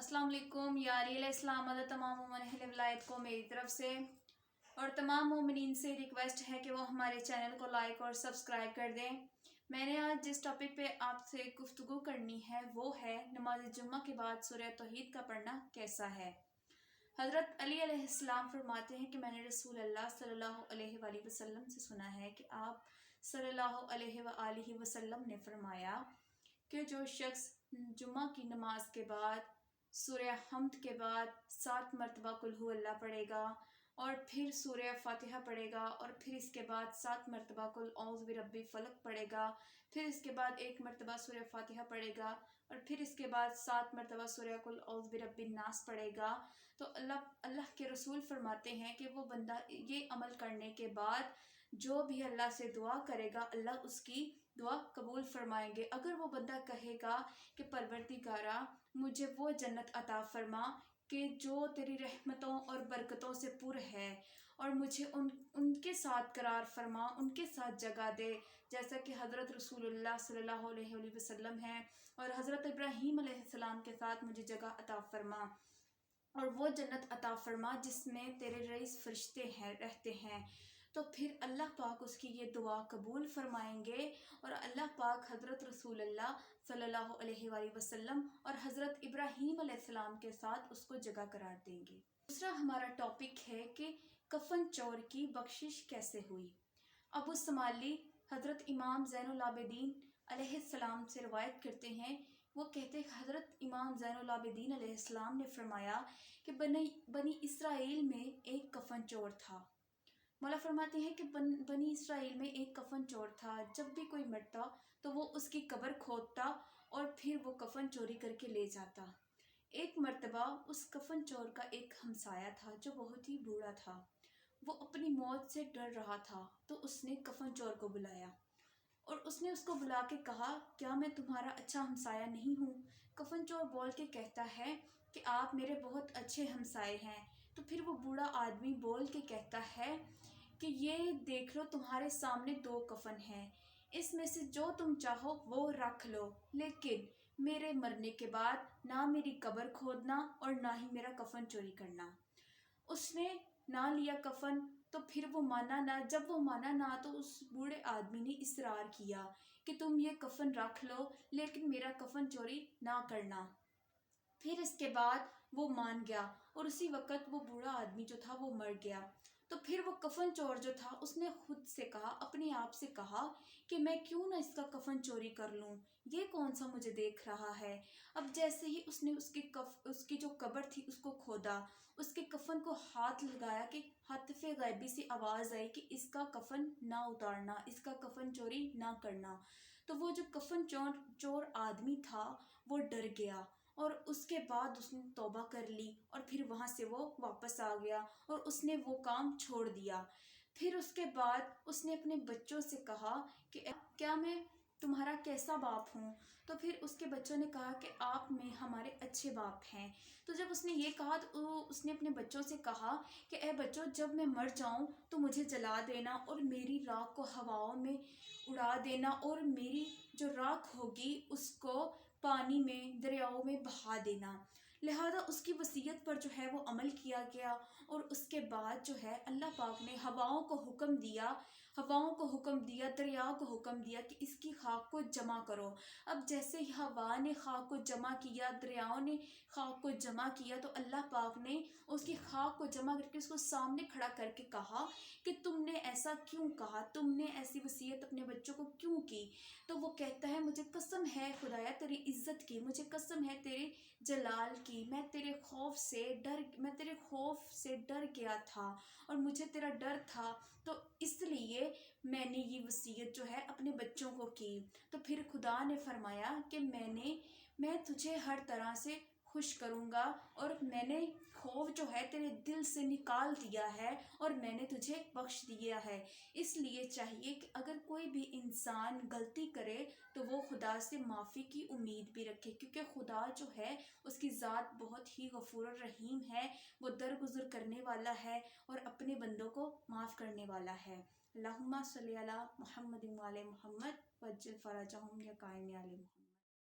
अस्सलाम वालेकुम यारी इस्लाम अल्लाह तमाम मोमिन अहले विलायत को मेरी तरफ से और तमाम मोमिनीन से रिक्वेस्ट है कि वो हमारे चैनल को लाइक और सब्सक्राइब कर दें। मैंने आज जिस टॉपिक पे आपसे गुफ्तगू करनी है वो है नमाज जुम्मा के बाद सूरह तौहीद का पढ़ना कैसा है। हज़रत अली अलैहिस्सलाम फरमाते हैं कि मैंने रसूल अल्लाह सल्लल्लाहु अलैहि वसल्लम से सुना है कि आप सल्लल्लाहु अलैहि वसल्लम ने फरमाया कि जो शख्स जुम्मा की नमाज के बाद सूरह हम्द के बाद 7 मरतबा कुल हु अल्लाह पढ़ेगा और फिर सूरह फातिहा पढ़ेगा और फिर इसके बाद 7 मरतबा कुल औज़ बिरब्बिल फलक पढ़ेगा, फिर इसके बाद 1 मरतबा सूरह फातिहा पढ़ेगा और फिर इसके बाद 7 मरतबा सूरह कुल औज़ बिरब्बिन नास पढ़ेगा, तो अल्लाह के रसूल फरमाते हैं कि वो बंदा ये अमल करने के बाद जो भी अल्लाह से दुआ करेगा अल्लाह उसकी दुआ कबूल फरमाएंगे। अगर वो बंदा कहेगा कि परवरदिगारा मुझे वो जन्नत अता फरमा कि जो तेरी रहमतों और बरकतों से पुर है और मुझे उनके साथ करार फरमा, उनके साथ जगह दे, जैसा कि हज़रत रसूलुल्लाह सल्लल्लाहु अलैहि वसल्लम हैं, और हज़रत इब्राहीम अलैहिस्सलाम के साथ मुझे जगह अता फरमा और वो जन्नत अता फरमा जिसमें तेरे रईस फरिश्ते हैं रहते हैं, तो फिर अल्लाह पाक उसकी ये दुआ कबूल फरमाएंगे और अल्लाह पाक हज़रत रसूलुल्लाह सल्लल्लाहु अलैहि वसल्लम और हज़रत इब्राहीम अलैहिस्सलाम के साथ उसको जगह करार देंगे। दूसरा हमारा टॉपिक है कि कफन चोर की बख्शिश कैसे हुई। अबू समाली हज़रत इमाम ज़ैनुल आबिदीन अलैहिस्सलाम से रवायत करते हैं, वो कहते हैं हज़रत इमाम ज़ैनुल आबिदीन अलैहिस्सलाम ने फरमाया कि बनी इसराइल में एक कफन चोर था। मौला फरमाते हैं कि बनी इसराइल में एक कफन चोर था। जब भी कोई मरता तो वो उसकी कब्र खोदता और फिर वो कफन चोरी करके ले जाता। एक मर्तबा उस कफन चोर का एक हमसाया था जो बहुत ही बूढ़ा था। वो अपनी मौत से डर रहा था, तो उसने कफन चोर को बुलाया और उसने उसको बुला के कहा, क्या मैं तुम्हारा अच्छा हमसाया नहीं हूँ। कफन चोर बोल के कहता है कि आप मेरे बहुत अच्छे हमसाए हैं। तो फिर वो बूढ़ा आदमी बोल के कहता है कि ये देख लो, तुम्हारे सामने 2 कफन हैं, इसमें से जो तुम चाहो वो रख लो, लेकिन मेरे मरने के बाद ना मेरी कब्र खोदना और ना ही मेरा कफन चोरी करना। उसने ना लिया कफन, तो फिर वो माना ना। जब वो माना ना तो उस बूढ़े आदमी ने इसरार किया कि तुम ये कफन रख लो लेकिन मेरा कफन चोरी ना करना। फिर इसके बाद वो मान गया और उसी वक़्त वो बूढ़ा आदमी जो था वो मर गया। तो फिर वो कफन चोर जो था उसने खुद से कहा, अपने आप से कहा कि मैं क्यों ना इसका कफन चोरी कर लूँ, ये कौन सा मुझे देख रहा है। अब जैसे ही उसने उसकी जो कब्र थी उसको खोदा, उसके कफन को हाथ लगाया कि हातिफ़े गैबी से आवाज़ आई कि इसका कफन ना उतारना, इसका कफन चोरी ना करना। तो वो जो कफन चोर आदमी था वो डर गया और उसके बाद उसने तौबा कर ली और फिर वहाँ से वो वापस आ गया और उसने वो काम छोड़ दिया। फिर उसके बाद उसने अपने बच्चों से कहा कि क्या मैं तुम्हारा कैसा बाप हूँ। तो फिर उसके बच्चों ने कहा कि आप में हमारे अच्छे बाप हैं। तो जब उसने ये कहा तो उसने अपने बच्चों से कहा कि ए बच्चों, जब मैं मर जाऊँ तो मुझे जला देना और मेरी राख को हवाओं में उड़ा देना और मेरी जो राख होगी उसको पानी में दरियाओं में बहा देना। लिहाजा उसकी वसीयत पर जो है वो अमल किया गया और उसके बाद जो है अल्लाह पाक ने हवाओं को हुक्म दिया, दरिया को हुक्म दिया कि इसकी खाक को जमा करो। अब जैसे ही हवा ने खाक को जमा किया, दरियाओं ने खाक को जमा किया, तो अल्लाह पाक ने उसकी खाक को जमा करके उसको सामने खड़ा करके कहा कि तुमने ऐसा क्यों कहा, तुमने ऐसी वसीयत अपने बच्चों को क्यों की। तो वो कहता है, मुझे कसम है खुदाया तेरी इज्जत की, मुझे कसम है तेरे जलाल की, मैं तेरे खौफ से डर गया था और मुझे तेरा डर था, तो इसलिए मैंने ये वसीयत जो है अपने बच्चों को की। तो फिर खुदा ने फरमाया कि मैं तुझे हर तरह से खुश करूँगा और मैंने खौफ जो है तेरे दिल से निकाल दिया है और मैंने तुझे बख्श दिया है। इसलिए चाहिए कि अगर कोई भी इंसान गलती करे तो वो खुदा से माफ़ी की उम्मीद भी रखे, क्योंकि खुदा जो है उसकी ज़ात बहुत ही गफूर और रहीम है, वो दरगुजर करने वाला है और अपने बंदों को माफ़ करने वाला है। अल्लाहुम्मा सल्ली अला मुहम्मदिन व आले मुहम्मद वज्जिल फरजहुम या कायम या आले मुहम्मद।